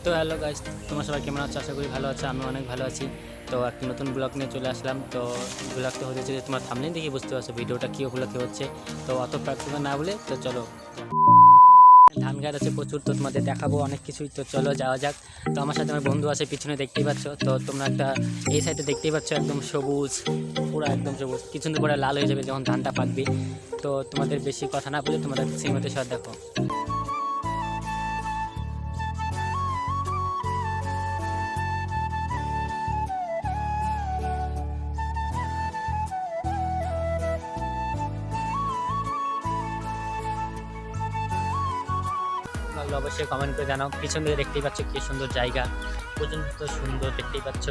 তো hello guys, তোমরা সবাই কেমন আছো? আশা করি ভালো আছো। আমি অনেক ভালো আছি। তো একটা নতুন ব্লগ নিয়ে চলে আসলাম। তো ব্লগটা হচ্ছে যে তোমার থাম্বনেল দেখে বুঝতে পারছো ভিডিওটা কী উপলক্ষে হচ্ছে। তো অত প্রাকৃতিক না বলে তো চলো, ধান গাছ আছে প্রচুর, তো তোমাদের দেখাবো অনেক কিছুই। তো চলো যাওয়া যাক। তো আমার সাথে আমার বন্ধু আছে, পিছনে দেখতেই পাচ্ছ। তো তোমরা একটা এই সাইডে দেখতেই পাচ্ছ, একদম সবুজ, পুরো একদম সবুজ, কিছুদিন পরে লাল হয়ে যাবে যখন ধানটা পাকবে। তো তোমাদের বেশি কথা না বলে তোমাদের সিনেমাতে সব দেখো। লাগলো অবশ্যই কমেন্ট করে জানাও। পিছন দিকে দেখতেই পাচ্ছ কি সুন্দর জায়গা, পর্যন্ত সুন্দর দেখতেই পাচ্ছ।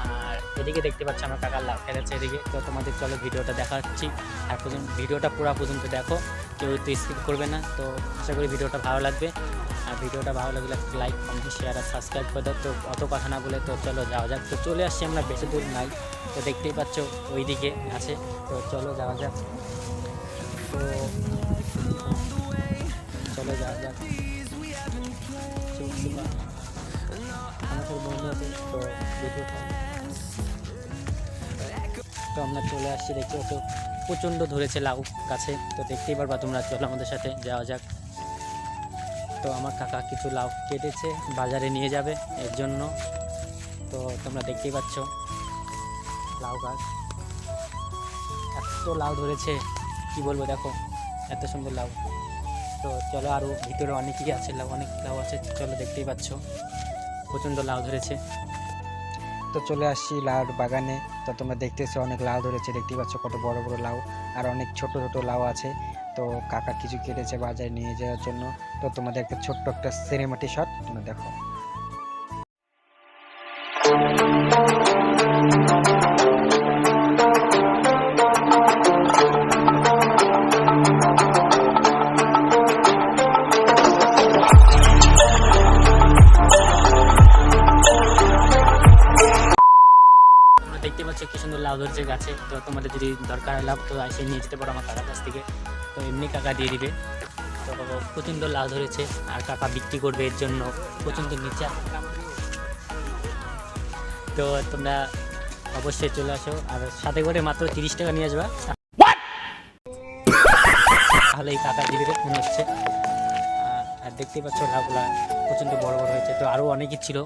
আর এদিকে দেখতে পাচ্ছ আমার কাকার লাভ খেলেছে এদিকে। তো তোমাদের চলো ভিডিওটা দেখাচ্ছি, আর পর্যন্ত ভিডিওটা পুরো পর্যন্ত দেখো, কেউ তো স্কিপ করবে না। তো আশা করি ভিডিওটা ভালো লাগবে। আর ভিডিওটা ভালো লাগলে একটা লাইক, কমেন্ট, শেয়ার আর সাবস্ক্রাইব করে দাও। তো অত কথা না বলে তো চলো যাওয়া যাক। তো চলে আসছি আমরা, বেশি দূর নাই। তো দেখতেই পাচ্ছ ওই দিকে আছে। তো চলো যাওয়া যাক। তো চলো যাওয়া যাক। আমাদের বন্ধু আছে তো ভিডিওটা। তো আমরা চলে আসছি, দেখতে পাচ্ছ প্রচণ্ড ধরেছে লাউ গাছে। তো দেখতেই পারবা তোমরা, চলো আমাদের সাথে যাওয়া যাক। তো আমার কাকা কিছু লাউ কেটেছে, বাজারে নিয়ে যাবে এর জন্য। তো তোমরা দেখতেই পাচ্ছ লাউ গাছ, এত লাউ ধরেছে কি বলবো, দেখো এত সুন্দর লাউ। তো চলো, আরও ভিতরে অনেকই আছে লাউ, অনেক লাউ আছে। চলো দেখতেই পাচ্ছ প্রচণ্ড লাউ ধরেছে। তো চলে আসছি লাউর বাগানে। তো তোমরা দেখতেছো অনেক লাউ ধরেছে, দেখতেই পাচ্ছ কত বড় বড় লাউ, আর অনেক ছোট ছোট লাউ আছে। তো কাকা কিছু কেটেছে বাজারে নিয়ে যাওয়ার জন্য। তো তোমাদের একটা ছোট্ট একটা সিনেমাটি শট তোমরা দেখো। দেখতে পাচ্ছ কি সুন্দর লাউ ধরছে গাছে। তো তোমাদের যদি দরকার হয় লাভ, তো এসে নিয়ে যেতে পারো আমার কাকার কাছ থেকে। তো এমনি কাকা দিয়ে দিবে। তো প্রচণ্ড লাউ ধরেছে, আর কাকা বিক্রি করবে এর জন্য প্রচণ্ড নিচে। তো তোমরা অবশ্যই চলে আসো, আর সাথে করে মাত্র 30 টাকা নিয়ে আসবা, তাহলে এই কাকা দিয়ে দেবে মনে হচ্ছে। আর দেখতেই পাচ্ছ লাউগুলা প্রচণ্ড বড় বড় হয়েছে। তো আরও অনেকই ছিল,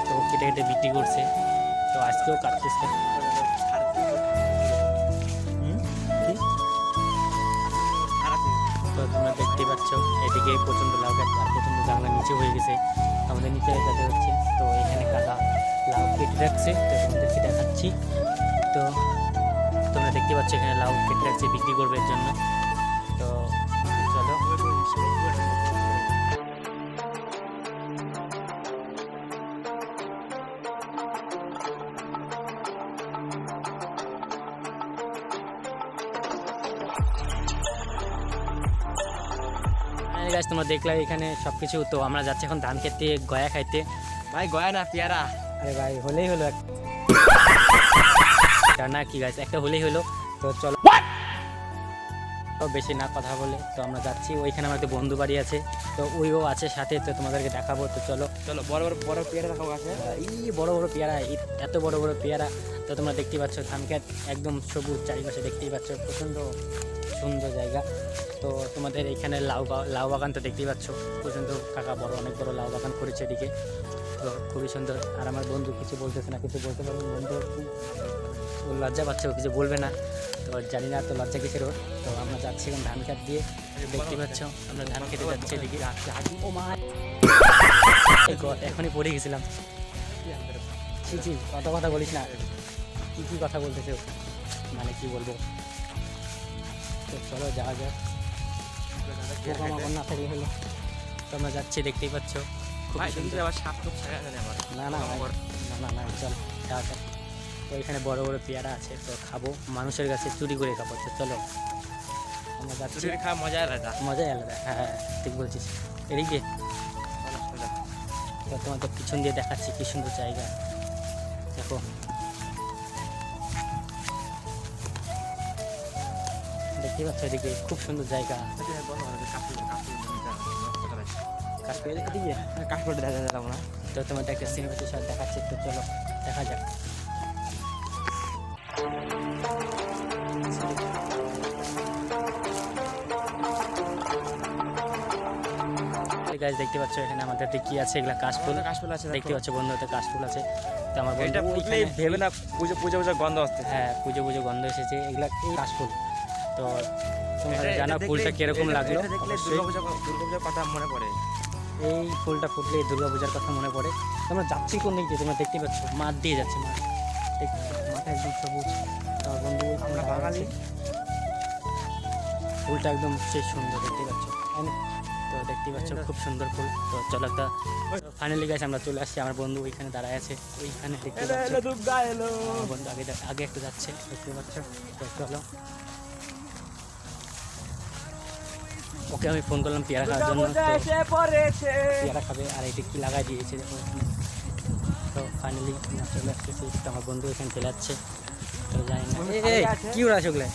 তো কেটে কেটে বিক্রি করছে। তো আজকেও কাটতেছে। তো তোমরা দেখতেই পাচ্ছ এদিকে প্রচণ্ড লাউ গাছ, আর প্রচণ্ড জানলা নিচে হয়ে গেছে, আমাদের নিচে যেতে হচ্ছে। তো এখানে কাদা লাউ কেটে রাখছে, তো তোমাদেরকে দেখাচ্ছি। তো তোমরা দেখতে পাচ্ছ এখানে লাউ কেটে রাখছে বিক্রি করবে এর জন্য। তো চলো, গাছ তোমরা দেখলে এখানে সব কিছু। তো আমরা যাচ্ছি এখন ধান খেতে, গয়া খাইতে। ভাই গয়া না পেয়ারা। আরে ভাই হলেই হলো একটা না, কি গাছ একটা হলেই হলো। তো চলো, তো বেশি না কথা বলে তো আমরা যাচ্ছি। ওইখানে আমার একটা বন্ধু বাড়ি আছে, তো ওইও আছে সাথে। তো তোমাদেরকে দেখাবো। তো চলো চলো, বড় বড় বড় পেয়ারা দেখাবো আছে। এই বড় বড় পেয়ারা, এত বড় বড় পেয়ারা। তো তোমরা দেখতেই পাচ্ছ ধান খেত একদম সবুজ, চারিপাশে দেখতেই পাচ্ছ প্রচণ্ড সুন্দর জায়গা। তো তোমাদের এইখানে লাউ বাগান তো দেখতেই পাচ্ছ, প্রচণ্ড কাকা বড় অনেক বড় লাউ বাগান করেছে এদিকে। তো খুবই সুন্দর। আর আমার বন্ধু কিছু বলতেছে না, কিছু বলতে পারবে বন্ধু, ও লজ্জা পাচ্ছে, ও কিছু বলবে না। তো জানি না তো লজ্জা কিসের ওর। তো আমরা যাচ্ছি এখন ধান খেত দিয়ে, দেখতে পাচ্ছ আমরা ধান খেতে যাচ্ছি এদিকে। ও মা, এখনই পড়ে গেছিলাম। ছি, কত কথা বলিস না, কি কথা বলতেছে, মানে কি বলবো। তো চলো যাওয়া যাক, না থাকলে হলো। তো আমরা যাচ্ছি, দেখতেই পাচ্ছ। না না না না, চল যাওয়া যাক। তো এখানে বড় বড় পেয়ারা আছে, তো খাবো, মানুষের কাছে চুরি করে খাবো। তো চলো আমরা যাচ্ছি, মজাই আলাদা। হ্যাঁ ঠিক বলছিস। এদিকে তো তোমাদের পিছন দিয়ে দেখাচ্ছি কি সুন্দর জায়গা, দেখো। দেখতে পাচ্ছ এদিকে খুব সুন্দর জায়গা। কাশফুল এদিকে কাশফুলটা দেখা যেতাম না। তো তোমাদের একটা সিনেমাটিক শট দেখাচ্ছি, তো চলো দেখা যাক। গাছ দেখতে পাচ্ছ এখানে আমাদের কি আছে, এগুলা কাশফুল কাশফুল আছে দেখতে পাচ্ছ বন্ধু, হাতে কাশফুল আছে। তো আমার এটা বন্ধু ফুটলেই ওইখানে- ভেবে না পুজো পুজো পুজো গন্ধ আসছে। হ্যাঁ পুজো পুজো গন্ধ এসেছে, এগুলা এই কাশফুল। তো তোমরা এটা জানো দেখলে- ফুলটা কিরকম লাগলো, এটা দেখলে অবশ্যই। দুর্গাপূজার কথা মনে পড়ে। এই ফুলটা ফুটলে দুর্গাপূজার কথা মনে পড়ে। তোমরা যাচ্ছি কোন দিক দিয়ে, তোমরা দেখতে পাচ্ছ মাঠ দিয়ে যাচ্ছে, মাঠ মাথা একদম সবুজ। আমার বন্ধু ওইখানে আমরা দাঁড়িয়ে বাঙালি। আছে। ফুলটা একদম সেই সুন্দর দেখতে পাচ্ছ, তাই না? তো দেখতে পাচ্ছ খুব সুন্দর ফুল। তো চলো একটা ফাইনালি গাছ আমরা চলে আসছি, আমার বন্ধু ওইখানে দাঁড়ায় আছে, ওইখানে দেখতে পাচ্ছ। দুর্গা এলো। আমার বন্ধু আগে আগে একটু যাচ্ছে, দেখতে পাচ্ছ। তো চলো ওকে আমি ফোন করলাম পেয়ারা খাওয়ার জন্য, তো এসে পড়েছে। পেয়ারা খাবে। আর এটা কি লাগাই দিয়েছে দেখো এখানে। তো ফাইনালি চলে আসতেছি, তো আমার বন্ধু এখানে চলে যাচ্ছে। তো জানি না কি ওরা আছে ওগুলো,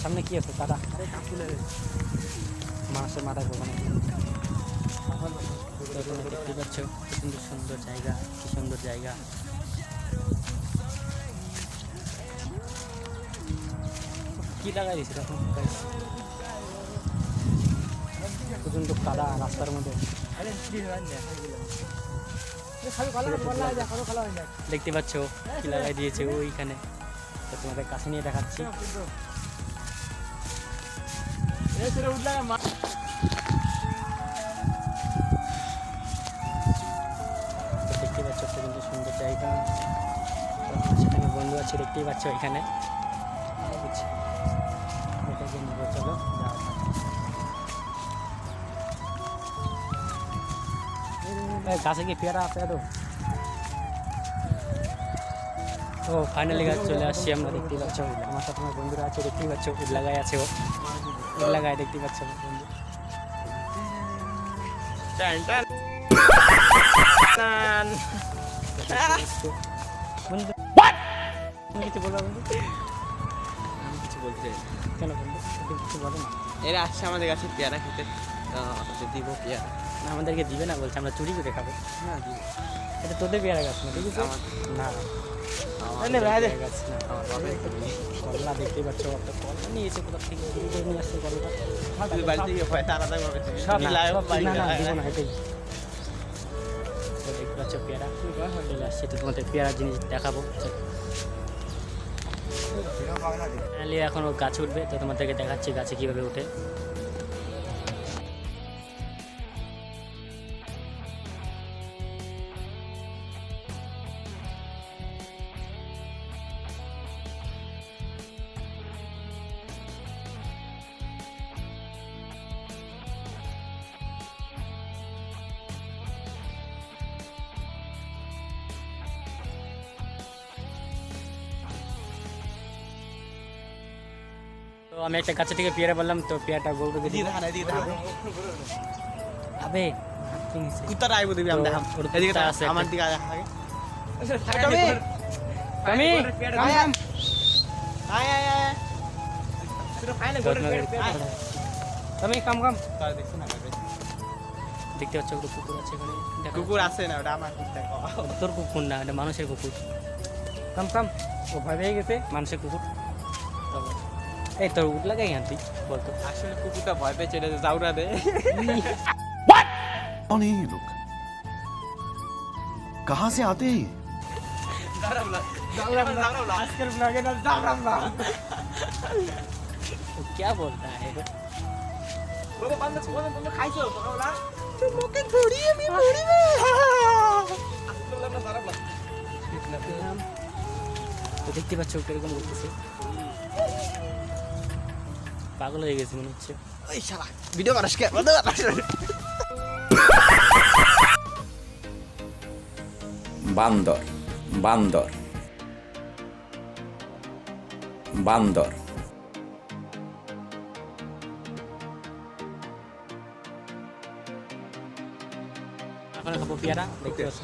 সামনে কি আছে কাদা, মানুষের মাথায় পড়বে না। তো তোমরা দেখতে পাচ্ছ কি সুন্দর সুন্দর জায়গা, কি সুন্দর জায়গা। কি লাগাই দিয়েছে তখন প্রচন্ড কাদা রাস্তার মধ্যে, দেখতে পাচ্ছ কি লাগাই দিয়েছে ওইখানে। তো তোমাদের কাছে নিয়ে দেখাচ্ছি। তো দেখতে পাচ্ছ প্রচন্ড সুন্দর জায়গা। তো আমার সেখানে বন্ধু আছে দেখতেই পাচ্ছ এখানে। বুঝছি এটাকে নেবো, চলো যাওয়া যাক। গাছে কি পেয়ারা আছে তো? ও ফাইনালি গাছ চলে আসছি আমরা, দেখতেই পাচ্ছ আমার সাথে আমার বন্ধুরা আছে, দেখতেই পাচ্ছ উড লাগাই আছে, ও উড লাগায় দেখতেই পাচ্ছ আমার বন্ধু। টান টান টান। বন্ধু তুমি কিছু বলবা বন্ধু? আমি কিছু বলতে চাই না। কেন বন্ধু তুমি কিছু বলো না? এরা আসছে আমাদের কাছে পেয়ারা খেতে, দিব পেয়ারা। না আমাদেরকে দিবে না বলছে, আমরা চুরি করে খাবো। না দিব এটা তোদের পেয়ারা গাছ না, দেখেছো? না আমাদের বাইরে। পেয়ারা গাছ না, কলা দেখতেই পাচ্ছ, একটা কলা নিয়েছে কোথা থেকে, চুরি করে নিয়ে আসছে কলাটা। তুই বাড়ি থেকে ভয় তাড়াতাড়ি ভাবে সব কি লাইভ বাড়ি না দিব না, এটাই। তো দেখতে পাচ্ছ পেয়ারা চলে আসছে, তো তোমাদের পেয়ারা জিনিস দেখাবো। ফাইনালি এখন ও গাছ উঠবে, তো তোমাদেরকে দেখাচ্ছি গাছে কীভাবে ওঠে। তো আমি একটা গাছে থেকে পেয়ারা বললাম, তো পেয়ারাটা গরুকে এদিকে দেখা না, এদিকে দেখা না। আবে কুত্তাটা আইবো দিবি আমি দেখাম। ওর এদিকে কুত্তা তাকা, আছে আমার একটা। দিকে দেখা আগে। টমি টমি আয় আয় আয় আয়। শুধু খাই না গোটের পেট আয়। টমি কাম কাম। তার দেখছ না কাকে? দেখতে পাচ্ছ একটা কুকুর আছে এখানে, দেখো। কুকুর আছে না, ওটা আমার কুত্তা। ওটা তোর কুকুর না, এটা মানুষের কুকুর। কাম কাম, ও ভয় পেয়ে গেছে মানুষের কুকুর। তো এই তোর উঠ লাগাই তুই বলতো। আসলে কুকুরটা ভয় পেয়ে চলে যাওরা দে। कौन है ये लोग कहाँ से आते हैं ये? আজকের ব্লগে না জানলাম না। वो क्या बोलता है ये? ওরে বান্দা বন্ধ খাইছো তোমরা? তো মুখে ধরি আমি মরিবে। আসলে না জানলাম না। তো দেখতে পাচ্ছ কিরকম করতেছে, পাগল হয়ে গেছে মনে হচ্ছে। ওই শালা ভিডিও বানাস কে? বন্ধ কর। বান্দর বান্দর বান্দর এখন খাবো পেয়ারা, দেখতে পাচ্ছ।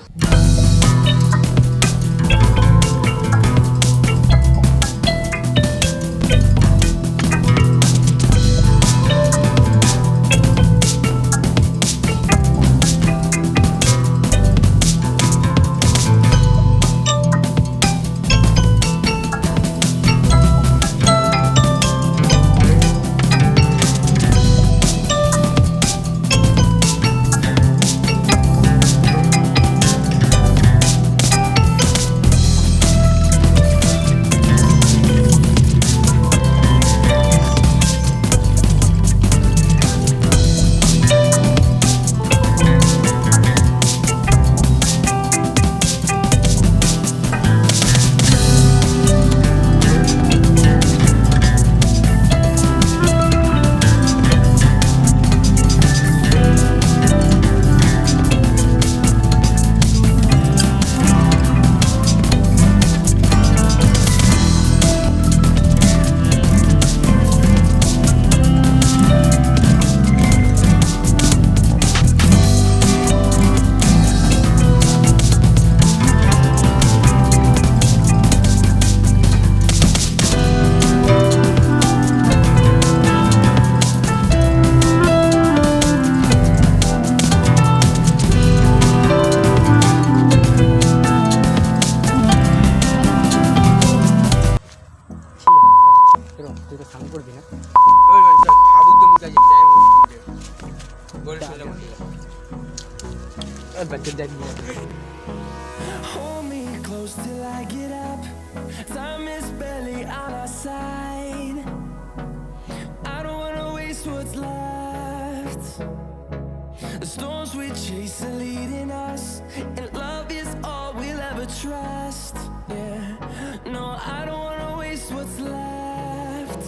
বাচ্চা যাই Hold me close till I get up. Time is barely on our side. I don't wanna waste what's left. The storms we chase are leading us, and love is all we'll ever trust. Yeah, no, I don't wanna waste what's left.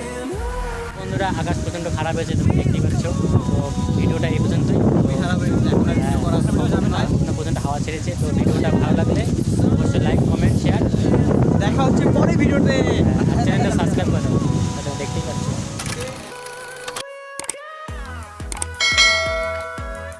And বন্ধুরা আকাশ প্রচণ্ড খারাপ হয়েছে, তুমি দেখতেই পাচ্ছ। তো ভিডিওটা এই পর্যন্তই। খারাপ হয়ে গেছে, এখন আর কিছু করার এখন পর্যন্ত হাওয়া ছেড়েছে। তো ভিডিওটা ভালো লাগলে অবশ্যই লাইক, কমেন্ট, শেয়ার। দেখা হচ্ছে পরে ভিডিওতে।